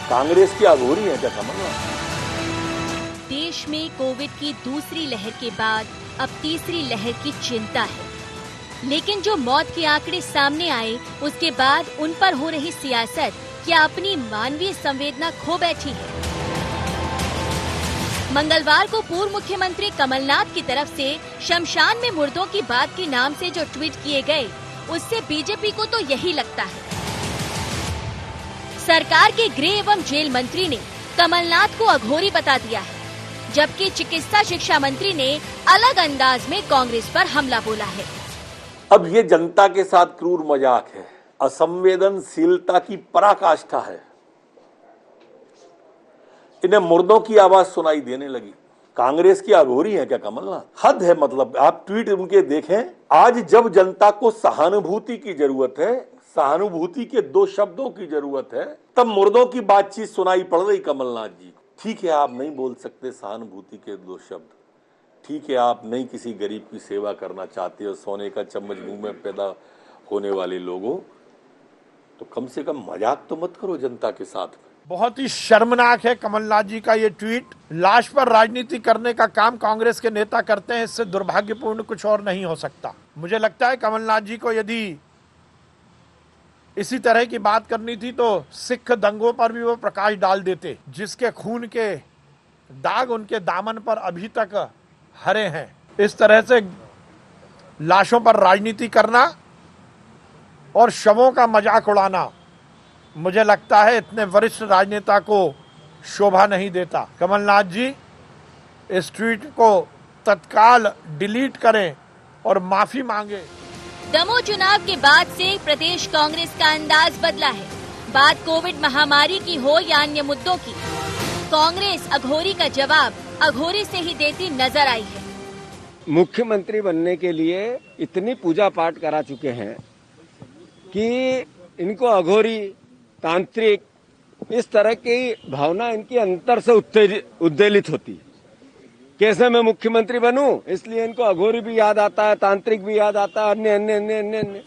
कांग्रेस की अघोरी है क्या कमलनाथ? देश में कोविड की दूसरी लहर के बाद अब तीसरी लहर की चिंता है, लेकिन जो मौत के आंकड़े सामने आए उसके बाद उन पर हो रही सियासत क्या अपनी मानवीय संवेदना खो बैठी है? मंगलवार को पूर्व मुख्यमंत्री कमलनाथ की तरफ से शमशान में मुर्दों की बात के नाम से जो ट्वीट किए गए, उससे बीजेपी को तो यही लगता है। सरकार के गृह एवं जेल मंत्री ने कमलनाथ को अघोरी बता दिया है, जबकि चिकित्सा शिक्षा मंत्री ने अलग अंदाज में कांग्रेस पर हमला बोला है। अब ये जनता के साथ क्रूर मजाक है, असंवेदनशीलता की पराकाष्ठा है। इन्हें मुर्दों की आवाज सुनाई देने लगी। कांग्रेस की अघोरी है क्या कमलनाथ? हद है। मतलब आप ट्वीट उनके देखें, आज जब जनता को सहानुभूति की जरूरत है, सहानुभूति के दो शब्दों की जरूरत है, तब मुर्दों की बातचीत सुनाई पड़ रही कमलनाथ जी। ठीक है, आप नहीं बोल सकते सहानुभूति के दो शब्द, ठीक है, आप नहीं किसी गरीब की सेवा करना चाहते हो, सोने का चम्मच मुंह में पैदा होने वाले लोगों, तो कम से कम मजाक तो मत करो जनता के साथ। बहुत ही शर्मनाक है कमलनाथ जी का ये ट्वीट। लाश पर राजनीति करने का काम कांग्रेस के नेता करते हैं, इससे दुर्भाग्यपूर्ण कुछ और नहीं हो सकता। मुझे लगता है कमलनाथ जी को यदि इसी तरह की बात करनी थी तो सिख दंगों पर भी वो प्रकाश डाल देते, जिसके खून के दाग उनके दामन पर अभी तक हरे हैं। इस तरह से लाशों पर राजनीति करना और शवों का मजाक उड़ाना, मुझे लगता है इतने वरिष्ठ राजनेता को शोभा नहीं देता। कमलनाथ जी इस ट्वीट को तत्काल डिलीट करें और माफी मांगे। दमोह चुनाव के बाद से प्रदेश कांग्रेस का अंदाज बदला है। बात कोविड महामारी की हो या अन्य मुद्दों की, कांग्रेस अघोरी का जवाब अघोरी से ही देती नजर आई है। मुख्यमंत्री बनने के लिए इतनी पूजा पाठ करा चुके हैं कि इनको अघोरी, तांत्रिक, इस तरह की भावना इनकी अंतर से उद्वेलित होती है। कैसे मैं मुख्यमंत्री बनूं, इसलिए इनको अघोरी भी याद आता है, तांत्रिक भी याद आता है, अन्य।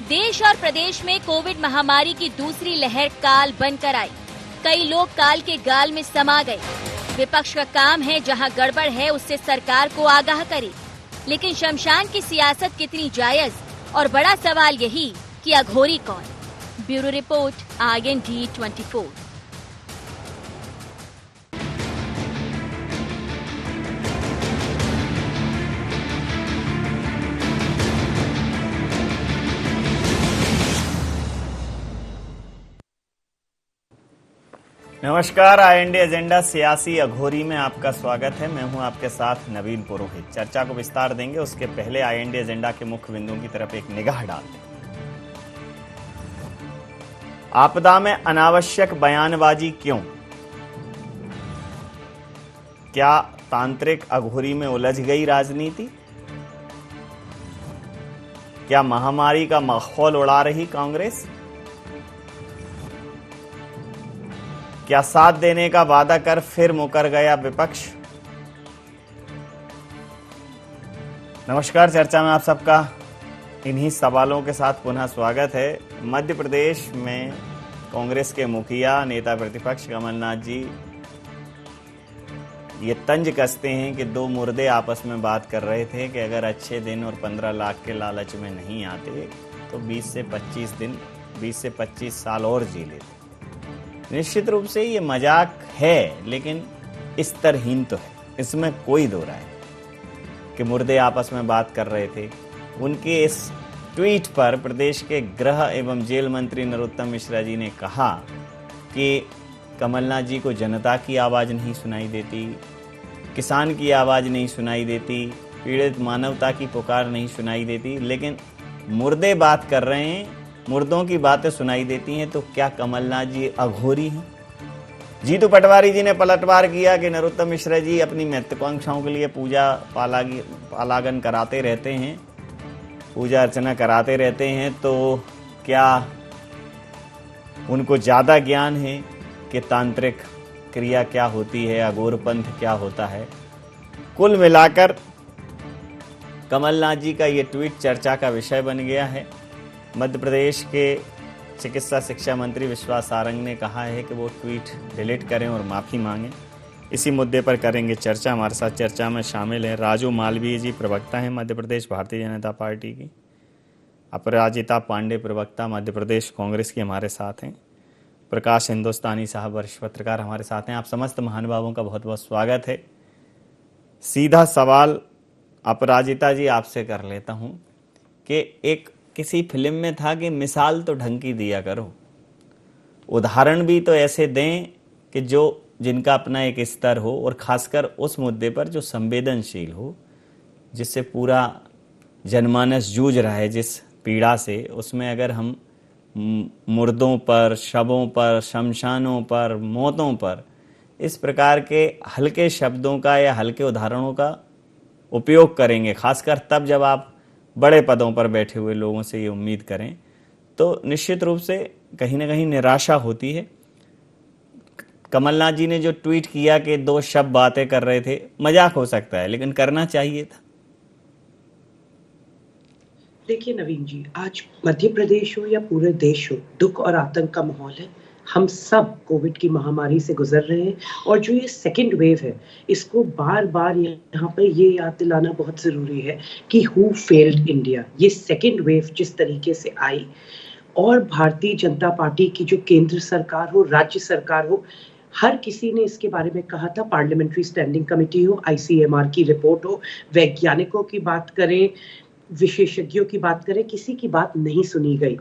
देश और प्रदेश में कोविड महामारी की दूसरी लहर काल बनकर आई। कई लोग काल के गाल में समा गए। विपक्ष का काम है जहां गड़बड़ है उससे सरकार को आगाह करे, लेकिन शमशान की सियासत कितनी जायज, और बड़ा सवाल यही कि अघोरी कौन। Bureau report, IND 24। नमस्कार, IND एजेंडा सियासी अघोरी में आपका स्वागत है। मैं हूं आपके साथ नवीन पुरोहित। चर्चा को विस्तार देंगे, उसके पहले IND एजेंडा के मुख्य बिंदुओं की तरफ एक निगाह डालते हैं। आपदा में अनावश्यक बयानबाजी क्यों? क्या तांत्रिक अघोरी में उलझ गई राजनीति? क्या महामारी का माहौल उड़ा रही कांग्रेस? क्या साथ देने का वादा कर फिर मुकर गया विपक्ष? नमस्कार, चर्चा में आप सबका इन्हीं सवालों के साथ पुनः स्वागत है। मध्य प्रदेश में कांग्रेस के मुखिया, नेता प्रतिपक्ष कमलनाथ जी ये तंज कसते हैं कि दो मुर्दे आपस में बात कर रहे थे कि अगर अच्छे दिन और 15 लाख के लालच में नहीं आते तो 20 से 25 साल और जी लेते। निश्चित रूप से ये मजाक है, लेकिन स्तरहीन तो है, इसमें कोई दो राय कि मुर्दे आपस में बात कर रहे थे। उनके इस ट्वीट पर प्रदेश के गृह एवं जेल मंत्री नरोत्तम मिश्रा जी ने कहा कि कमलनाथ जी को जनता की आवाज़ नहीं सुनाई देती, किसान की आवाज़ नहीं सुनाई देती, पीड़ित मानवता की पुकार नहीं सुनाई देती, लेकिन मुर्दे बात कर रहे हैं, मुर्दों की बातें सुनाई देती हैं। तो क्या कमलनाथ जी अघोरी हैं? जीतू पटवारी जी ने पलटवार किया कि नरोत्तम मिश्रा जी अपनी महत्वाकांक्षाओं के लिए पूजा पालागन कराते रहते हैं, पूजा अर्चना कराते रहते हैं, तो क्या उनको ज़्यादा ज्ञान है कि तांत्रिक क्रिया क्या होती है, अघोर पंथ क्या होता है? कुल मिलाकर कमलनाथ जी का ये ट्वीट चर्चा का विषय बन गया है। मध्य प्रदेश के चिकित्सा शिक्षा मंत्री विश्वास सारंग ने कहा है कि वो ट्वीट डिलीट करें और माफ़ी मांगें। इसी मुद्दे पर करेंगे चर्चा। हमारे साथ चर्चा में शामिल हैं राजू मालवीय जी, प्रवक्ता हैं मध्य प्रदेश भारतीय जनता पार्टी की। अपराजिता पांडे, प्रवक्ता मध्य प्रदेश कांग्रेस की, हमारे साथ हैं। प्रकाश हिंदुस्तानी साहब, वरिष्ठ पत्रकार, हमारे साथ हैं। आप समस्त महानुभावों का बहुत बहुत स्वागत है। सीधा सवाल अपराजिता जी आपसे कर लेता हूं कि एक किसी फिल्म में था कि मिसाल तो ढंग की दिया करो, उदाहरण भी तो ऐसे दें कि जिनका अपना एक स्तर हो और खासकर उस मुद्दे पर जो संवेदनशील हो, जिससे पूरा जनमानस जूझ रहा है जिस पीड़ा से, उसमें अगर हम मुर्दों पर, शवों पर, शमशानों पर, मौतों पर इस प्रकार के हल्के शब्दों का या हल्के उदाहरणों का उपयोग करेंगे, खासकर तब जब आप बड़े पदों पर बैठे हुए लोगों से ये उम्मीद करें, तो निश्चित रूप से कहीं ना कहीं निराशा होती है। कमलनाथ जी ने जो ट्वीट किया कि 2 शब्द बातें कर रहे थे, मजाक हो सकता है लेकिन करना चाहिए था। देखिए नवीन जी, आज मध्य प्रदेश हो या पूरे देश हो, दुख और आतंक का माहौल है। हम सब कोविड की महामारी से गुजर रहे हैं और जो ये सेकेंड वेव है, इसको बार बार यहाँ पर ये याद दिलाना बहुत जरूरी है कि हु फेल्ड इंडिया। ये सेकेंड वेव जिस तरीके से आई, और भारतीय जनता पार्टी की जो केंद्र सरकार हो, राज्य सरकार हो, हर किसी ने इसके बारे में कहा था। पार्लियामेंट्री स्टैंडिंग कमेटी हो, ICMR की रिपोर्ट हो, वैज्ञानिकों की बात करें, विशेषज्ञों की बात करें, किसी की बात नहीं सुनी गई।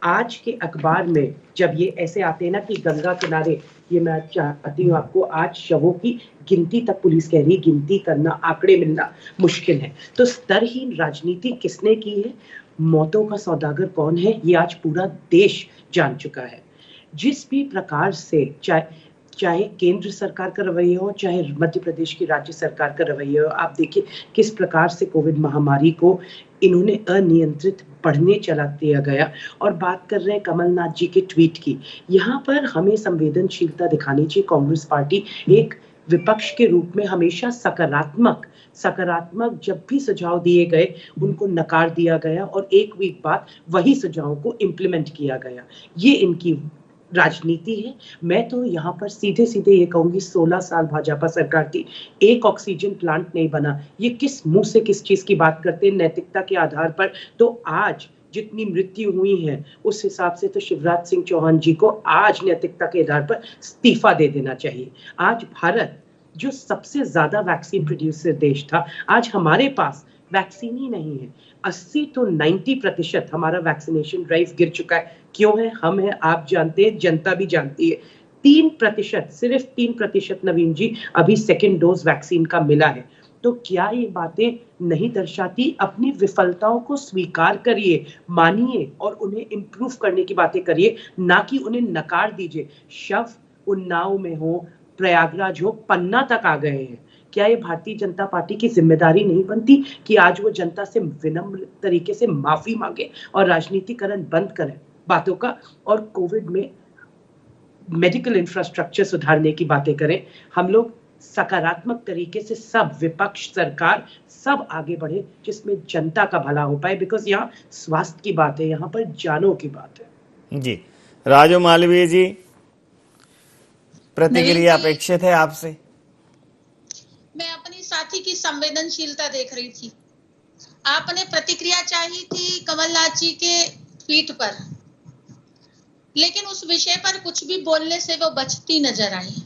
आज के अखबार में जब ये ऐसे आते हैं ना कि गंगा किनारे, ये मैं चाहती हूँ आपको, आज शवों की गिनती तक पुलिस कह रही, गिनती करना, आंकड़े मिलना मुश्किल है। तो स्तरहीन राजनीति किसने की है, मौतों का सौदागर कौन है, ये आज पूरा देश जान चुका है। जिस भी प्रकार से चाहे केंद्र सरकार का रवैया हो, चाहे मध्य प्रदेश की राज्य सरकार का रवैया हो, आप देखिए किस प्रकार से कोविड महामारी को इन्होंने अनियंत्रित बढ़ने चला दिया गया। और बात कर रहे हैं कमलनाथ जी के ट्वीट की, यहाँ पर हमें संवेदनशीलता दिखानी चाहिए। कांग्रेस पार्टी एक विपक्ष के रूप में हमेशा सकारात्मक जब भी सुझाव दिए गए उनको नकार दिया गया और एक वीक बाद वही सुझावों को इम्प्लीमेंट किया गया। ये इनकी राजनीति है। मैं तो यहाँ पर सीधे सीधे ये कहूंगी, 16 साल भाजपा सरकार थी, एक ऑक्सीजन प्लांट नहीं बना। ये किस मुंह से किस चीज की बात करते हैं, नैतिकता के आधार पर? तो आज जितनी मृत्यु हुई है उस हिसाब से तो शिवराज सिंह चौहान जी को आज नैतिकता के आधार पर इस्तीफा दे देना चाहिए। आज भारत जो सबसे ज्यादा वैक्सीन प्रोड्यूसर देश था, आज हमारे पास वैक्सीन ही नहीं है। 80 to 90% हमारा वैक्सीनेशन ड्राइव गिर चुका है। क्यों है? हम है, आप जानते हैं, जनता भी जानती है। 3%, सिर्फ 3% नवीन जी अभी सेकेंड डोज वैक्सीन का मिला है। तो क्या ये बातें नहीं दर्शाती? अपनी विफलताओं को स्वीकार करिए, मानिए और उन्हें इंप्रूव करने की बातें करिए, ना कि उन्हें नकार दीजिए। शव उन्नाव में हो, प्रयागराज हो, पन्ना तक आ गए हैं। क्या ये भारतीय जनता पार्टी की जिम्मेदारी नहीं बनती कि आज वो जनता से विनम्र तरीके से माफी मांगे और राजनीतिकरण बंद करें बातों का, और कोविड में मेडिकल इंफ्रास्ट्रक्चर सुधारने की बातें करें? हम लोग सकारात्मक तरीके से सब, विपक्ष, सरकार, सब आगे बढ़े जिसमें जनता का भला हो पाए। बिकॉज यहाँ स्वास्थ्य की बात है, यहाँ पर जानों की बात है। जी, राजू मालवीय जी, प्रतिक्रिया अपेक्षित है आपसे। मैं अपनी साथी की संवेदनशीलता देख रही थी। आपने प्रतिक्रिया चाहिए थी कमलनाथ जी के ट्वीट पर, लेकिन उस विषय पर कुछ भी बोलने से वो बचती नजर आई।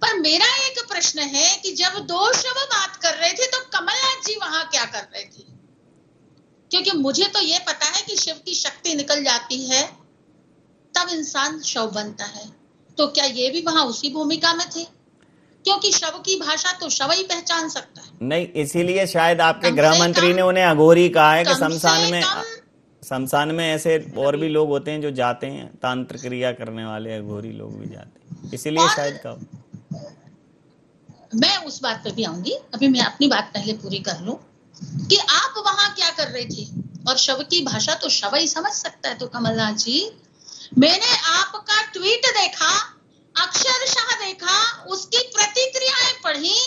पर मेरा एक प्रश्न है कि जब 2 शव बात कर रहे थे तो कमलनाथ जी वहां क्या कर रहे थे? क्योंकि मुझे तो ये पता है कि शिव की शक्ति निकल जाती है तब इंसान शव बनता है। तो क्या ये भी वहां उसी भूमिका में थे? क्योंकि शव की भाषा तो शव ही पहचान सकता है। नहीं, इसीलिए शायद आपके गृह मंत्री ने उन्हें अघोरी कहा है कि शमशान में ऐसे और भी लोग होते हैं जो जाते हैं, तांत्र क्रिया करने वाले अघोरी लोग भी जाते हैं, इसीलिए शायद कहा। मैं उस बात पे भी आऊंगी, अभी मैं अपनी बात पहले पूरी कर लूं कि आप वहां क्या कर रहे थे। और शव की भाषा तो शव ही समझ सकता है। तो कमलनाथ जी, मैंने आपका ट्वीट देखा, अक्षरशः देखा, उसकी प्रतिक्रियाएं पढ़ी।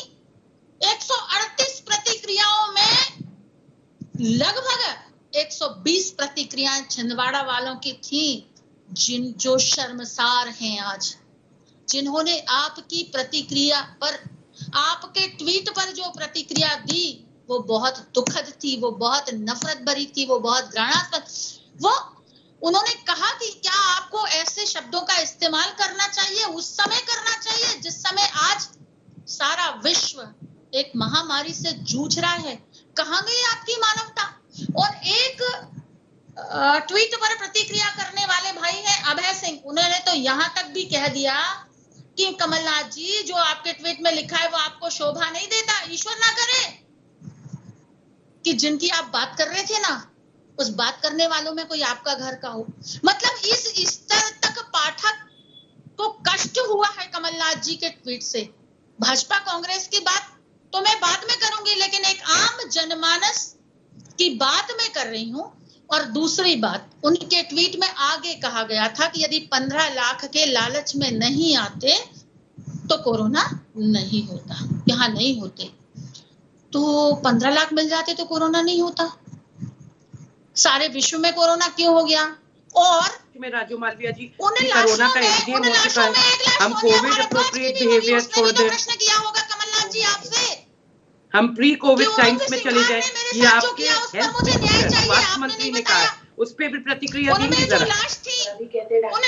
138 प्रतिक्रियाओं में लगभग 120 प्रतिक्रियाएं छिंदवाड़ा वालों की थी जो शर्मसार हैं आज, जिन्होंने आपकी प्रतिक्रिया पर, आपके ट्वीट पर जो प्रतिक्रिया दी वो बहुत दुखद थी, वो बहुत नफरत भरी थी, वो बहुत घृणास्पद। वो उन्होंने कहा कि क्या आपको ऐसे शब्दों का इस्तेमाल करना चाहिए, उस समय करना चाहिए जिस समय आज सारा विश्व एक महामारी से जूझ रहा है। कहां गई आपकी मानवता? और एक ट्वीट पर प्रतिक्रिया करने वाले भाई हैं अभय सिंह, उन्होंने तो यहां तक भी कह दिया कि कमलनाथ जी जो आपके ट्वीट में लिखा है वो आपको शोभा नहीं देता। ईश्वर ना करे कि जिनकी आप बात कर रहे थे ना, उस बात करने वालों में कोई आपका घर का हो। मतलब इस स्तर तक पाठक को कष्ट हुआ है कमलनाथ जी के ट्वीट से। भाजपा कांग्रेस की बात तो मैं बाद में करूंगी, लेकिन एक आम जनमानस की बात मैं कर रही हूं। और दूसरी बात, उनके ट्वीट में आगे कहा गया था कि यदि 15 लाख के लालच में नहीं आते तो कोरोना नहीं होता, यहाँ नहीं होते। तो 15 लाख मिल जाते तो कोरोना नहीं होता। सारे विश्व में कोरोना क्यों हो गया? और में राजू मालविया जी, कोरोना का एंटीएम हो चुका है, हम कोविड अप्रोप्रिएट बिहेवियर छोड़ दें। प्रश्न किया होगा कमलनाथ जी आपसे, हम प्री कोविड टाइम्स में चले जाए, ये आपके स्वास्थ्य मंत्री ने कहा, उस पर भी प्रतिक्रिया दी जरा। लाश थी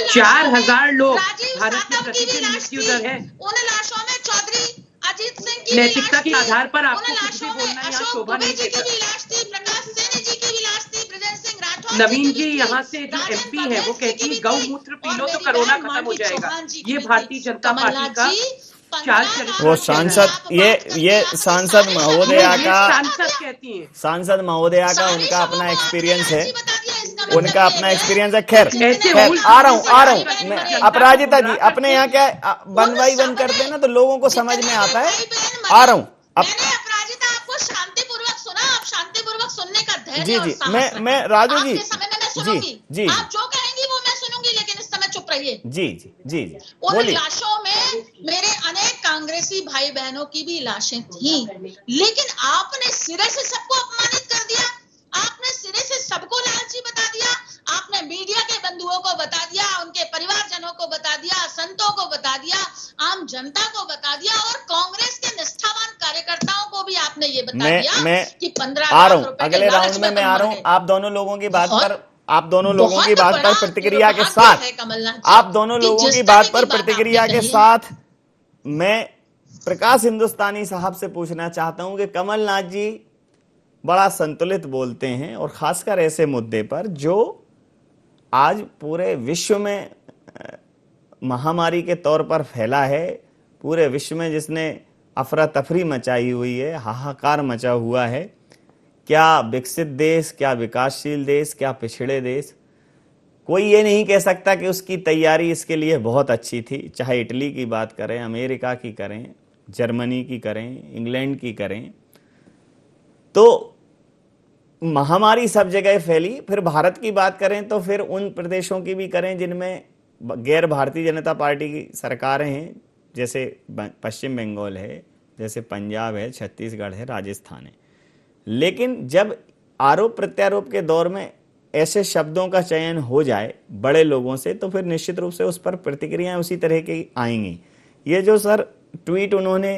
4000 लोग भारत में प्रतिदिन मृत्यु दर है। उन लाशों में चौधरी अजीत सिंह की नैतिकता के लाश थी। आधार पर आपको उन कुछ भी लाशों में बोलना यहाँ अशोक शोभा दुबे नहीं जी की देता। भी लाश थी, प्रकाश सेन जी की भी लाश थी, ब्रजेश सिंह राठौर नवीन की जी भी यहाँ थी, से जो राजन एमपी है वो परवेज कहती की है भी गौमूत्र पी और लो तो मेरी कोरोना बहन खत्म हो मानवी जाएगा। चौहान जी की ये भी भारतीय थी। जनता पार्टी कमलनाथ का जी, चाल 15 चरित्र वो लाख सांसद आप ये बात करके ये आपने सांसद सारे महोदया ये का सांसद कहती है। सांसद महोदया का सारे उनका अपना शब्दों को एक्सपीरियंस आपने है, आज ही बता दिया, इसका मतलब उनका ये अपना है एक्सपीरियंस है। खैर ऐसे खैर मूल आ रहा भाई हूँ बहन मैं मरे। अपराजिता जी, जनता को अपने यहाँ क्या बनवाई बंद करते हैं ना तो लोगों को समझ में आता है। आ रहा हूँ अब। मैंने अपराजिता आपको शांतिपूर्वक सुना, आप शांतिपूर्वक सुनने का धैर्य जी और जी साहस रखें। मैं राजू जी आपके समय में मैं जी सुनूंगी, जी आप जो कहेंगी वो मैं सुनूंगी, लेकिन इस समय चुप रहिए। जी जी जी जी उन बोलिए। लाशों में मेरे अनेक कांग्रेसी भाई बहनों की भी लाशें थी, लेकिन आपने सिरे से सबको अपमानित कर दिया, आपने सिरे से सबको लालची बता दिया, आपने मीडिया के बंधुओं को बता दिया, उनके परिवारजनों को बता दिया, संतों को बता दिया, आम जनता को बता दिया, और कांग्रेस के निष्ठावान कार्यकर्ताओं को भी आपने ये बता दिया कि 15 आ रहा लाख हूँ रुपए के अगले लालच राउंड में में मैं तुम आ मर रहा हूँ। गए। आप दोनों लोगों की बात बहुत- पर आप दोनों लोगों की बात पर प्रतिक्रिया के दुर्भाग्य साथ है कमलनाथ जी, आप दोनों कि लोगों जिस की तरह बात पर बात प्रतिक्रिया आपने के कही है। साथ मैं प्रकाश हिंदुस्तानी साहब से पूछना चाहता हूं कि कमलनाथ जी बड़ा संतुलित बोलते हैं, और खासकर ऐसे मुद्दे पर जो आज पूरे विश्व में महामारी के तौर पर फैला है, पूरे विश्व में जिसने अफरा तफरी मचाई हुई है, हाहाकार मचा हुआ है। क्या विकसित देश, क्या विकासशील देश, क्या पिछड़े देश, कोई ये नहीं कह सकता कि उसकी तैयारी इसके लिए बहुत अच्छी थी। चाहे इटली की बात करें, अमेरिका की करें, जर्मनी की करें, इंग्लैंड की करें, तो महामारी सब जगह फैली। फिर भारत की बात करें तो फिर उन प्रदेशों की भी करें जिनमें गैर भारतीय जनता पार्टी की सरकारें हैं, जैसे पश्चिम बंगाल है, जैसे पंजाब है, छत्तीसगढ़ है, राजस्थान है। लेकिन जब आरोप प्रत्यारोप के दौर में ऐसे शब्दों का चयन हो जाए बड़े लोगों से, तो फिर निश्चित रूप से उस पर प्रतिक्रियाएं उसी तरह की आएंगी। ये जो सर ट्वीट उन्होंने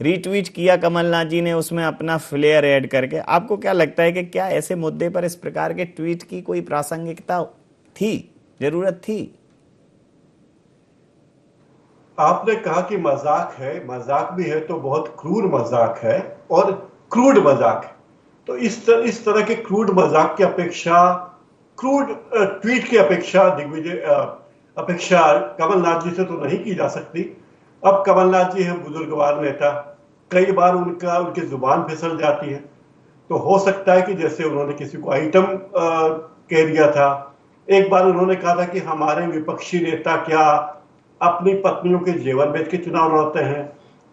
रीट्वीट किया कमलनाथ जी ने, उसमें अपना फ्लेयर ऐड करके, आपको क्या लगता है कि क्या ऐसे मुद्दे पर इस प्रकार के ट्वीट की कोई प्रासंगिकता थी, जरूरत थी? आपने कहा कि मजाक है, मजाक भी है तो बहुत क्रूर मजाक है और क्रूड मजाक है। तो इस तरह के क्रूड मजाक की अपेक्षा, क्रूड ट्वीट की अपेक्षा अपेक्षा कमलनाथ जी से तो नहीं की जा सकती। अब कमलनाथ जी हैं बुजुर्गवार नेता, कई बार उनकी जुबान फिसल जाती है, तो हो सकता है कि जैसे उन्होंने किसी को आइटम कह दिया था। एक बार उन्होंने कहा था कि हमारे विपक्षी नेता क्या अपनी पत्नियों के जेवर बेच के चुनाव लड़ते हैं,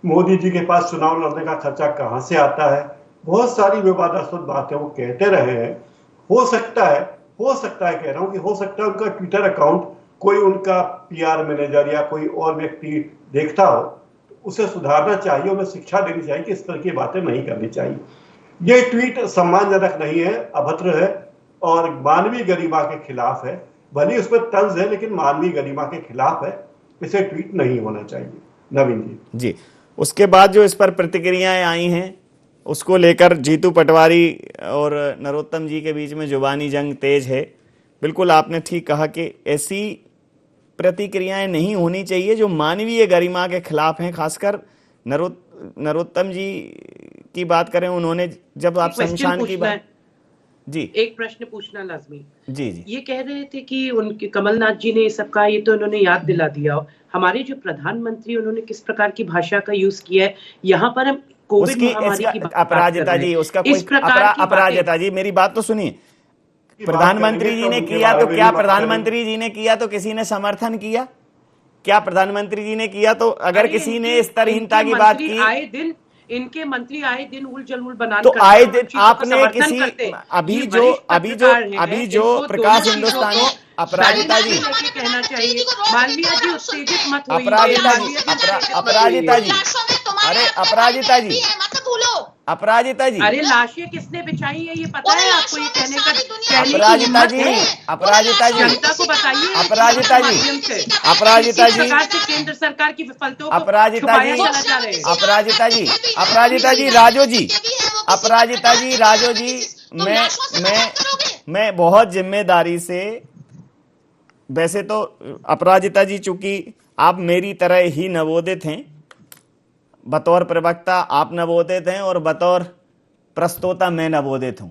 मोदी जी के पास चुनाव लड़ने का खर्चा कहां से आता है। बहुत सारी विवादास्पद बातें वो कहते रहे हैं। हो सकता है कह रहा हूं कि हो सकता है उनका ट्विटर अकाउंट कोई उनका पीआर मैनेजर या कोई और व्यक्ति देखता हो, तो उसे सुधारना चाहिए, उन्हें शिक्षा देनी चाहिए कि इस तरह की बातें नहीं करनी चाहिए। ये ट्वीट सम्मानजनक नहीं है, अभद्र है और मानवीय गरिमा के खिलाफ है। भले उसमें तंज है लेकिन मानवीय गरिमा के खिलाफ है, इसे ट्वीट नहीं होना चाहिए। नवीन जी उसके बाद जो इस पर प्रतिक्रियाएं आई हैं उसको लेकर जीतू पटवारी और नरोत्तम जी के बीच में जुबानी जंग तेज है। बिल्कुल आपने ठीक कहा कि ऐसी प्रतिक्रियाएं नहीं होनी चाहिए जो मानवीय गरिमा के खिलाफ हैं। खासकर नरोत्तम जी की बात करें, उन्होंने जब आप शमशान की बात जी एक प्रश्न पूछना लाजमी। जी ये कह रहे थे कि उनके कमलनाथ जी ने सबका ये तो उन्होंने याद दिला दिया, हमारे जो प्रधानमंत्री उन्होंने किस प्रकार की भाषा का यूज किया है, यहाँ पर हम कोविड महामारी की बात अपराजिता जी, उसका कोई अपराजिता जी मेरी बात तो सुनिए। प्रधानमंत्री जी ने किया तो क्या प्रधानमंत्री जी ने किया तो किसी ने समर्थन किया? क्या प्रधानमंत्री जी ने किया तो अगर किसी ने इस तरहहीनता की बात की? आए दिन इनके मंत्री आए दिन उल जलूल बनाने तो आए दिन आपने किसी अभी जो प्रकाश हिंदुस्तानी अपराजिता जी कहना चाहिए, मालवीय जी उत्तेजित मत होइए। अपराजिता जी अरे अपराजिता जी अपराजिता जी अरे लाशें किसने बिछाई है ये पता है आपको? ये कहने का अपराजिता जी जनता को बताइए। अपराजिता जी केंद्र सरकार की विफलताओं अपराजिता जी राजो जी मैं बहुत जिम्मेदारी से, वैसे तो अपराजिता जी चूंकि आप मेरी तरह ही नवोदित हैं, बतौर प्रवक्ता आप नवोदित हैं और बतौर प्रस्तोता मैं नवोदित हूं,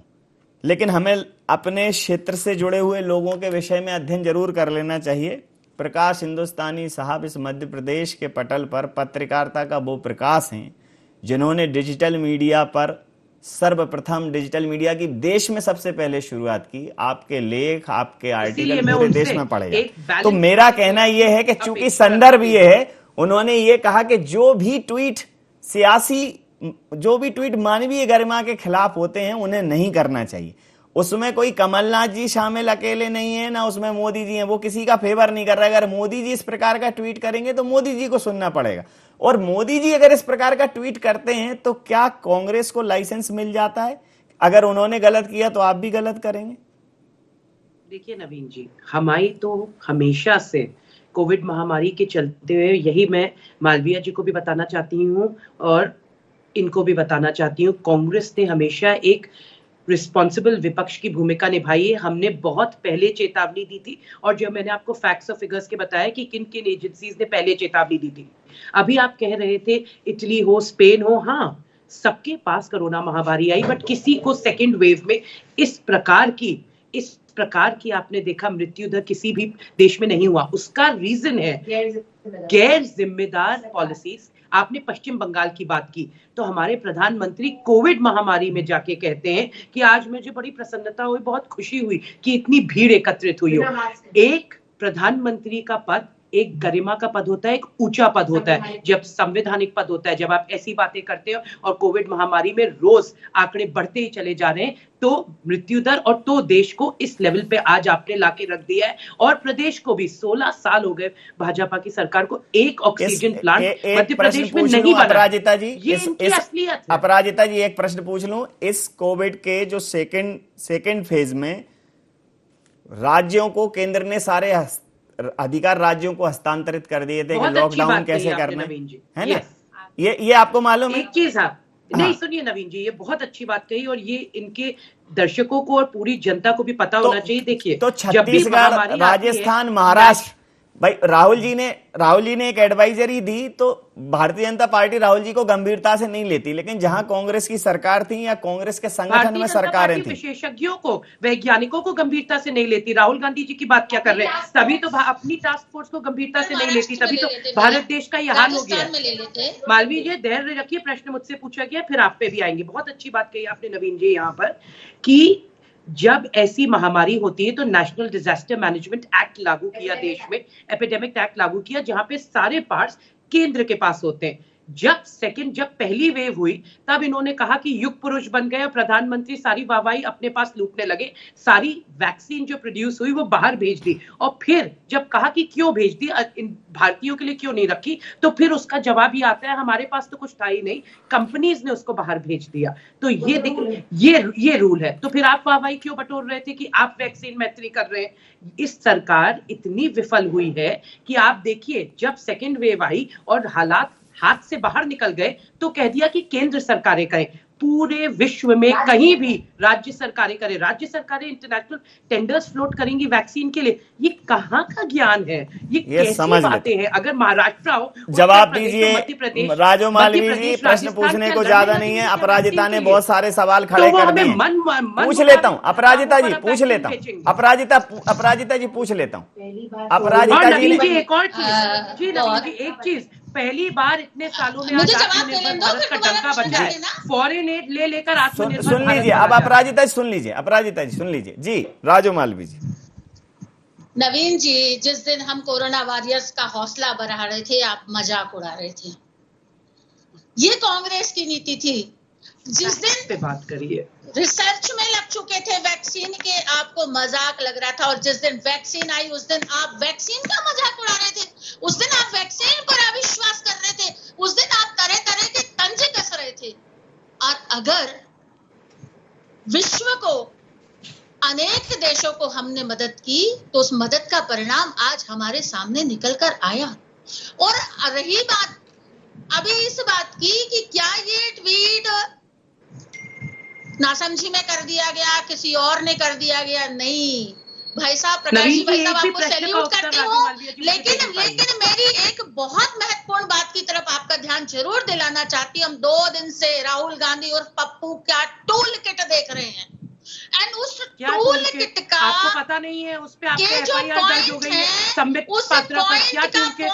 लेकिन हमें अपने क्षेत्र से जुड़े हुए लोगों के विषय में अध्ययन जरूर कर लेना चाहिए। प्रकाश हिंदुस्तानी साहब इस मध्य प्रदेश के पटल पर पत्रकारिता का वो प्रकाश हैं जिन्होंने डिजिटल मीडिया पर सर्वप्रथम डिजिटल मीडिया की देश में सबसे पहले शुरुआत की। आपके लेख, आपके आर्टिकल पूरे देश में पढ़ेगा। तो मेरा कहना यह है कि चूंकि संदर्भ ये है, उन्होंने ये कहा कि जो भी ट्वीट मानवीय गरिमा के खिलाफ होते हैं उन्हें नहीं करना चाहिए। उसमें कोई कमलनाथ जी शामिल अकेले नहीं है, ना उसमें मोदी जी हैं, वो किसी का फेवर नहीं कर रहा है। अगर मोदी जी इस प्रकार का ट्वीट करेंगे तो मोदी जी को सुनना पड़ेगा, और मोदी जी अगर इस प्रकार का ट्वीट करते हैं तो क्या कांग्रेस को लाइसेंस मिल जाता है? अगर उन्होंने गलत किया तो आप भी गलत करेंगे? देखिए नवीन जी, हमारी तो हमेशा से कोविड महामारी के चलते हुए, यही मैं मालवीय जी को भी बताना चाहती हूँ और इनको भी बताना चाहती हूँ, कांग्रेस ने हमेशा एक रिस्पॉन्सिबल विपक्ष की भूमिका निभाई है। हमने बहुत पहले चेतावनी दी थी, और जो मैंने आपको फैक्ट्स और फिगर्स के बताया कि किन किन एजेंसीज ने पहले चेतावनी दी थी। अभी आप कह रहे थे इटली हो, स्पेन हो, हाँ सबके पास कोरोना महामारी आई, बट किसी को सेकेंड वेव में इस प्रकार की आपने देखा मृत्यु दर किसी भी देश में नहीं हुआ। उसका रीजन है गैर जिम्मेदार पॉलिसीज। आपने पश्चिम बंगाल की बात की, तो हमारे प्रधानमंत्री कोविड महामारी में जाके कहते हैं कि आज मुझे बड़ी प्रसन्नता हुई, बहुत खुशी हुई कि इतनी भीड़ एकत्रित हुई हो। एक प्रधानमंत्री का पद एक गरिमा का पद होता है, एक ऊंचा पद होता है, जब संवैधानिक पद होता है। जब आप ऐसी बातें करते हो और कोविड महामारी में रोज आंकड़े बढ़ते ही चले जा रहे हैं, तो मृत्यु दर और तो देश को इस लेवल पे आज आपने लाके रख दिया है। और प्रदेश को भी 16 साल हो गए भाजपा की सरकार को एक ऑक्सीजन प्लांट मध्य प्रदेश में नहीं बना। अपराजिता जी, ये इनकी असलियत है। अपराजिता जी एक प्रश्न पूछ लूं, इस कोविड के जो सेकेंड फेज में राज्यों को केंद्र ने सारे अधिकार राज्यों को हस्तांतरित कर दिए थे कि लॉकडाउन कैसे करना है ना? ये आपको मालूम है? एक चीज नहीं सुनिए नवीन जी, ये बहुत अच्छी बात कही, और ये इनके दर्शकों को और पूरी जनता को भी पता होना चाहिए। देखिए तो छत्तीसगढ़, राजस्थान, महाराष्ट्र, भाई राहुल जी ने एक एडवाइजरी दी, तो भारतीय जनता पार्टी राहुल जी को गंभीरता से नहीं लेती, लेकिन जहां कांग्रेस की सरकार थी या कांग्रेस के संगठन में सरकारें थी, विशेषज्ञों को, वैज्ञानिकों को गंभीरता से नहीं लेती। राहुल गांधी जी की बात क्या कर रहे हैं? तभी तो अपनी टास्क फोर्स को गंभीरता से नहीं लेती, तभी तो भारत देश का यह हाल हो गया। मालवीय जी धैर्य रखिए, प्रश्न मुझसे पूछा गया, फिर आप पे भी आएंगे। बहुत अच्छी बात कही आपने नवीन जी यहाँ पर कि जब ऐसी महामारी होती है तो नेशनल डिजास्टर मैनेजमेंट एक्ट लागू किया देश में, एपिडेमिक एक्ट लागू किया, जहां पे सारे पार्ट्स केंद्र के पास होते हैं। जब पहली वेव हुई तब इन्होंने कहा कि युग पुरुष बन गए, प्रधानमंत्री सारी वाहवाही अपने पास लूटने लगे, सारी वैक्सीन जो प्रोड्यूस हुई वो बाहर भेज दी। और फिर जब कहा कि क्यों भेज दी, इन भारतीयों के लिए क्यों नहीं रखी, तो फिर उसका जवाब ही आता है हमारे पास तो कुछ था ही नहीं, कंपनीज ने उसको बाहर भेज दिया। तो ये रूल है। तो फिर आप वाहवाही क्यों बटोर रहे थे कि आप वैक्सीन मैत्री कर रहे हैं? इस सरकार इतनी विफल हुई है कि आप देखिए, जब सेकेंड वेव आई और हालात हाथ से बाहर निकल गए तो कह दिया कि केंद्र सरकारें करें। पूरे विश्व में कहीं भी राज्य सरकारें करें, राज्य सरकारें इंटरनेशनल टेंडर्स फ्लोट करेंगी वैक्सीन के लिए। ये कहाँ का ज्ञान है? ये कैसी बातें हैं? अगर महाराष्ट्र हो, जवाब दीजिए राजो मालवीय जी। प्रश्न पूछने को ज्यादा नहीं है, अपराजिता ने बहुत सारे सवाल खड़े कर दिए। पूछ लेता हूँ अपराजिता जी, पूछ लेता हूँ अपराजिता जी पूछ लेता हूँ अपराजिता जी ने एक और चीज, एक चीज, पहली बार इतने सालों में आज आत्मनिर्भर भारत का डंका बजा है, फॉरेन एड ले लेकर आत्मनिर्भर। सुन लीजिए अब अपराजिता जी, सुन लीजिए जी। राजो मालवीय जी। नवीन जी, जिस दिन हम कोरोना वॉरियर्स का हौसला बढ़ा रहे थे, आप मजाक उड़ा रहे थे। ये कांग्रेस की नीति थी। जिस दिन पे बात करिए, रिसर्च में लग चुके थे वैक्सीन के, आपको मजाक लग रहा था। और जिस दिन वैक्सीन आई उस दिन आप वैक्सीन का मजाक उड़ा रहे थे। उस दिन आप वैक्सीन पर अविश्वास कर रहे थे। उस दिन आप तरह तरह के तंजे कस रहे थे। और अगर विश्व को, अनेक देशों को हमने मदद की, तो उस मदद का परिणाम आज हमारे सामने निकल कर आया। और रही बात अभी इस बात की कि क्या ये ट्वीट नासमझी में कर दिया गया, किसी और ने कर दिया गया, नहीं भाई साहब, प्रकाश जी भाई साहब, आपको सैल्यूट करती हूँ। लेकिन मेरी एक बहुत महत्वपूर्ण बात की तरफ आपका ध्यान जरूर दिलाना चाहती हूँ। हम 2 दिन से राहुल गांधी और पप्पू क्या टूल किट देख रहे हैं। एंड उस टूल किट का आपको पता नहीं है, उस पे आपके एफआईआर दर्ज हो गई है, संबित पात्रा पर। क्या टूल किट?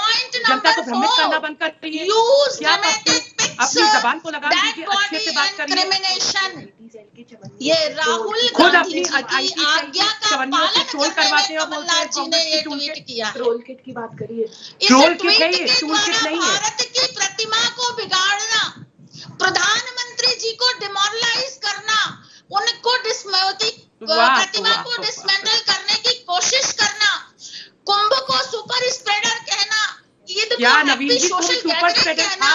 जनता को भ्रमित करना बंद कर रही है। क्या अपनी जबान को लगा दीजिए, अच्छे से बात करिए। ये राहुल खुद गांधी अपनी जी की आज्ञा का पालन करने में कमलनाथ जी ने ये ट्वीट किया। ट्रोल किट की बात करिए। इस ट्रोल किट ट्वीट है, के ट्रोल किट द्वारा नहीं है। भारत की प्रतिमा को बिगाड़ना, प्रधानमंत्री जी को डिमोरलाइज करना, उनको प्रतिमा को डिसमेंटल करने की कोशिश करना, कुंभ को सुपर स्प्रेडर कहना, ईद को हैप्पी सोशल गैदरिंग कहना,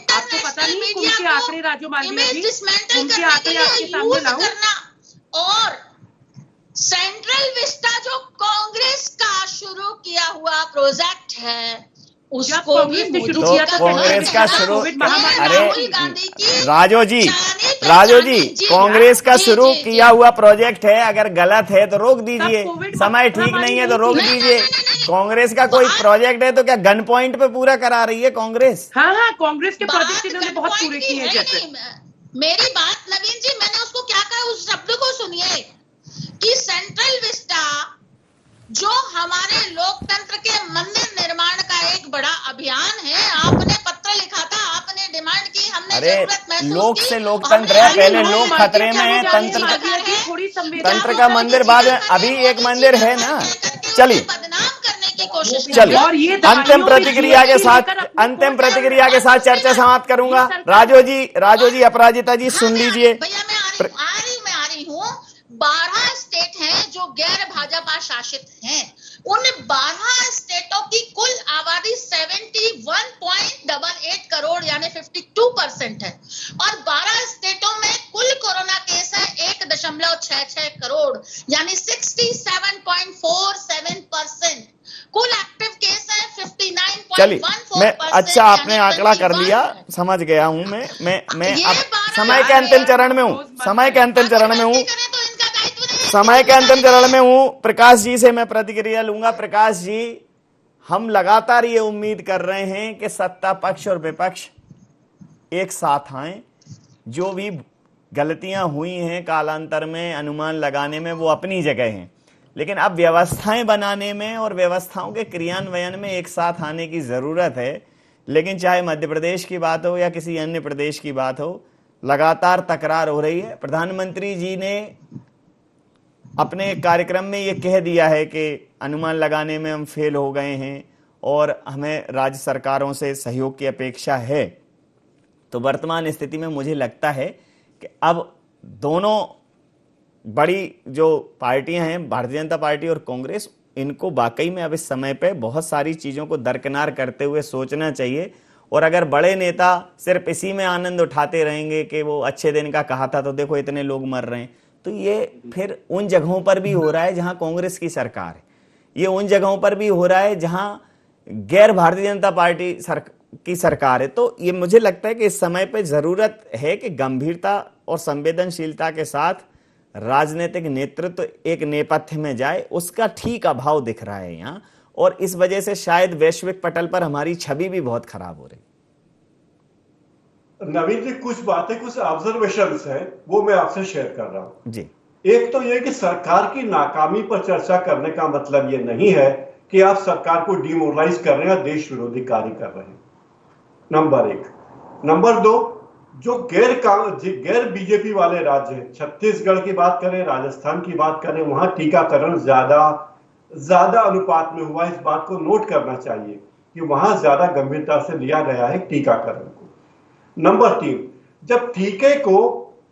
आपको पता नहीं उनके आंकड़े राजो मालवीय इमेज जी, डिसमेंटल उनके करने आंकड़े के आपके लिए सामने यूज लाऊं? करना। और सेंट्रल विस्टा जो कांग्रेस का शुरू किया हुआ प्रोजेक्ट है, उसको भी मोदी तो जी का कांग्रेस का शुरू, अरे राजो जी कांग्रेस का शुरू किया हुआ प्रोजेक्ट है, अगर गलत है तो रोक दीजिए, समय ठीक नहीं है तो रोक दीजिए। कांग्रेस का कोई प्रोजेक्ट है तो क्या गन पॉइंट पे पूरा करा रही है कांग्रेस? हाँ, कांग्रेस के प्रोजेक्ट इन्होंने बहुत पूरे किए हैं। जैसे मेरी बात नवीन जी, मैंने उसको क्या कहा, उस शब्द को सुनिए कि सेंट्रल विस्टा जो हमारे लोकतंत्र के मंदिर निर्माण का एक बड़ा अभियान है, आपने पत्र लिखा था, आपने डिमांड की, हमने जरूरत महसूस लोक की, से लोकतंत्र है, पहले लोग खतरे में है, तंत्र का मंदिर बाद में, अभी एक मंदिर है ना। चलिए बदनाम करने की कोशिश, चलिए अंतिम प्रतिक्रिया के साथ चर्चा समाप्त करूंगा। राजो जी अपराजिता जी सुन लीजिए। भैया मैं आ रही हूँ। 12 स्टेट हैं जो गैर भाजपा शासित हैं। उन 12 स्टेटों की कुल आबादी 71.88 करोड़ यानी 52% है। और 12 स्टेटों में कुल कोरोना केस है 1.66 करोड़ यानी 67.47%। कुल एक्टिव केस है 59.14%। चलिए मैं, अच्छा आपने आंकड़ा कर लिया, समझ गया हूं मैं अब समय के अंतिम चरण में हूं। प्रकाश जी से मैं प्रतिक्रिया लूंगा। प्रकाश जी, हम लगातार ये उम्मीद कर रहे हैं कि सत्ता पक्ष और विपक्ष एक साथ आए। जो भी गलतियां हुई हैं कालांतर में अनुमान लगाने में, वो अपनी जगह हैं, लेकिन अब व्यवस्थाएं बनाने में और व्यवस्थाओं के क्रियान्वयन में एक साथ आने की जरूरत है। लेकिन चाहे मध्य प्रदेश की बात हो या किसी अन्य प्रदेश की बात हो, लगातार तकरार हो रही है। प्रधानमंत्री जी ने अपने कार्यक्रम में ये कह दिया है कि अनुमान लगाने में हम फेल हो गए हैं और हमें राज्य सरकारों से सहयोग की अपेक्षा है, तो वर्तमान स्थिति में मुझे लगता है कि अब दोनों बड़ी जो पार्टियां हैं, भारतीय जनता पार्टी और कांग्रेस, इनको वाकई में अब इस समय पे बहुत सारी चीज़ों को दरकिनार करते हुए सोचना चाहिए। और अगर बड़े नेता सिर्फ इसी में आनंद उठाते रहेंगे कि वो अच्छे दिन का कहा था तो देखो इतने लोग मर रहे हैं, तो ये फिर उन जगहों पर भी हो रहा है जहां कांग्रेस की सरकार है, ये उन जगहों पर भी हो रहा है जहां गैर भारतीय जनता पार्टी की सरकार है। तो ये मुझे लगता है कि इस समय पे जरूरत है कि गंभीरता और संवेदनशीलता के साथ राजनीतिक नेतृत्व एक नेपथ्य में जाए, उसका ठीक अभाव दिख रहा है यहाँ, और इस वजह से शायद वैश्विक पटल पर हमारी छवि भी बहुत खराब हो रही। नवीन जी, कुछ बातें, कुछ ऑब्जर्वेशंस हैं, वो मैं आपसे शेयर कर रहा हूं जी। एक तो ये कि सरकार की नाकामी पर चर्चा करने का मतलब ये नहीं है कि आप सरकार को डिमोरलाइज कर रहे हैं, देश विरोधी कार्य कर रहे हैं, नंबर एक। नंबर दो, जो गैर बीजेपी वाले राज्य हैं, छत्तीसगढ़ की बात करें, राजस्थान की बात करें, वहां टीकाकरण ज्यादा अनुपात में हुआ। इस बात को नोट करना चाहिए कि वहां ज्यादा गंभीरता से लिया गया है टीकाकरण को। नंबर तीन, जब टीके को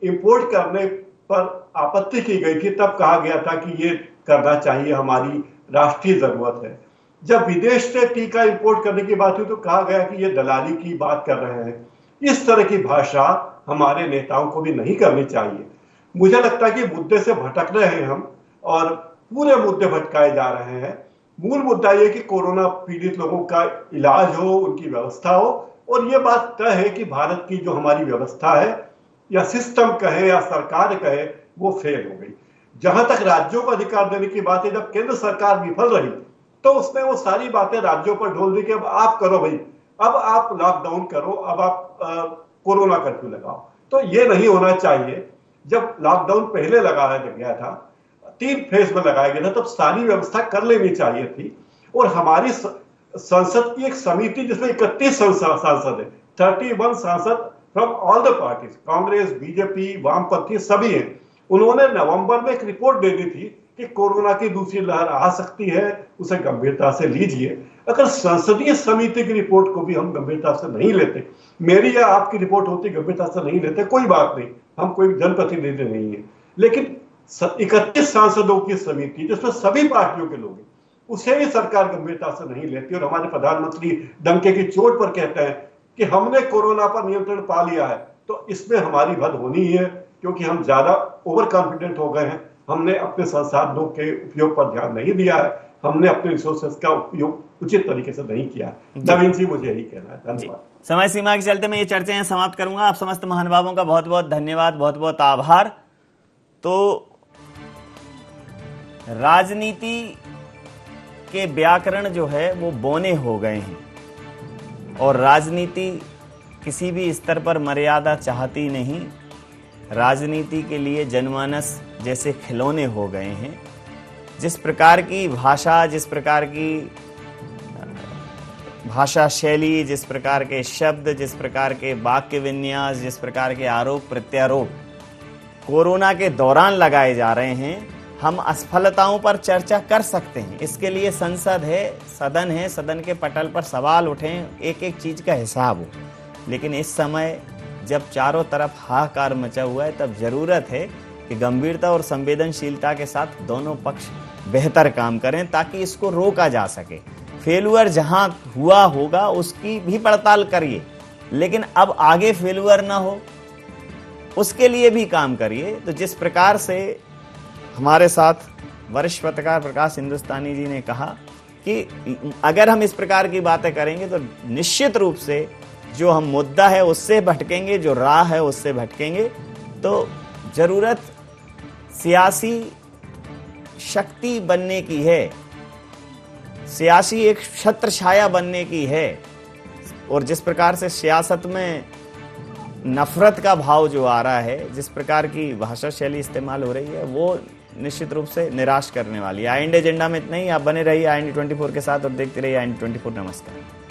इंपोर्ट करने पर आपत्ति की गई थी, तब कहा गया था कि ये करना चाहिए, हमारी राष्ट्रीय जरूरत है। जब विदेश से टीका इंपोर्ट करने की बात हुई तो कहा गया कि ये दलाली की बात कर रहे हैं। इस तरह की भाषा हमारे नेताओं को भी नहीं करनी चाहिए। मुझे लगता है कि मुद्दे से भटक रहे हैं हम, और पूरे मुद्दे भटकाए जा रहे हैं। मूल मुद्दा ये कि कोरोना पीड़ित लोगों का इलाज हो, उनकी व्यवस्था हो, और ये बात तय है कि भारत की जो हमारी व्यवस्था है, या सिस्टम कहे या सरकार कहे, वो फेल हो गई। जहां तक राज्यों को अधिकार देने की बात है, जब केंद्र सरकार विफल रही तो उसने वो सारी बातें राज्यों पर ढोल दी कि अब आप करो भाई, अब आप लॉकडाउन करो, अब आप कोरोना कर्फ्यू लगाओ। तो ये नहीं होना चाहिए। जब लॉकडाउन पहले लगाया गया था, 3 फेज में लगाया गया था, तब सारी व्यवस्था कर लेनी चाहिए थी। और हमारी संसद की एक समिति जिसमें 31 सांसद है, 31 सांसद from all the parties, Congress, BJP, वामपंथी सभी हैं। उन्होंने नवंबर में एक रिपोर्ट दे दी थी कि कोरोना की दूसरी लहर आ सकती है, उसे गंभीरता से लीजिए। अगर संसदीय समिति की रिपोर्ट को भी हम गंभीरता से नहीं लेते, मेरी या आपकी रिपोर्ट होती गंभीरता से नहीं लेते, कोई बात नहीं, हम कोई जनप्रतिनिधि नहीं है, लेकिन 31 सांसदों की समिति जिसमें सभी पार्टियों के लोग हैं, उसे ही सरकार गंभीरता से नहीं लेती। और हमारे प्रधानमंत्री डंके की चोट पर कहते हैं कि हमने कोरोना पर नियंत्रण पा लिया है, तो इसमें हमारी भद होनी है, क्योंकि हम ज्यादा ओवर कॉन्फिडेंट हो गए हैं। हमने अपने संसाधनों के उपयोग पर ध्यान नहीं दिया है, हमने अपने रिसोर्सेज का उपयोग उचित तरीके से नहीं किया। नवीन जी, मुझे यही कहना है। धन्यवाद। समय सीमा के चलते मैं ये चर्चाएं समाप्त करूंगा। आप समस्त महानुभावों का बहुत बहुत धन्यवाद, बहुत बहुत आभार। तो राजनीति के व्याकरण जो है वो बौने हो गए हैं, और राजनीति किसी भी स्तर पर मर्यादा चाहती नहीं। राजनीति के लिए जनमानस जैसे खिलौने हो गए हैं। जिस प्रकार की भाषा, जिस प्रकार की भाषा शैली, जिस प्रकार के शब्द, जिस प्रकार के वाक्य विन्यास, जिस प्रकार के आरोप प्रत्यारोप कोरोना के दौरान लगाए जा रहे हैं, हम असफलताओं पर चर्चा कर सकते हैं। इसके लिए संसद है, सदन है, सदन के पटल पर सवाल उठें, एक एक चीज का हिसाब हो। लेकिन इस समय जब चारों तरफ हाहाकार मचा हुआ है, तब जरूरत है कि गंभीरता और संवेदनशीलता के साथ दोनों पक्ष बेहतर काम करें, ताकि इसको रोका जा सके। फेलुअर जहां हुआ होगा उसकी भी पड़ताल करिए, लेकिन अब आगे फेलुअर ना हो उसके लिए भी काम करिए। तो जिस प्रकार से हमारे साथ वरिष्ठ पत्रकार प्रकाश हिंदुस्तानी जी ने कहा कि अगर हम इस प्रकार की बातें करेंगे तो निश्चित रूप से जो हम मुद्दा है उससे भटकेंगे, जो राह है उससे भटकेंगे। तो जरूरत सियासी शक्ति बनने की है, सियासी एक छत्रछाया बनने की है। और जिस प्रकार से सियासत में नफरत का भाव जो आ रहा है, जिस प्रकार की भाषा शैली इस्तेमाल हो रही है, वो निश्चित रूप से निराश करने वाली है। IND एजेंडा में इतना ही। आप बने रहिए IND 24 के साथ और देखते रहिए IND 24। नमस्कार।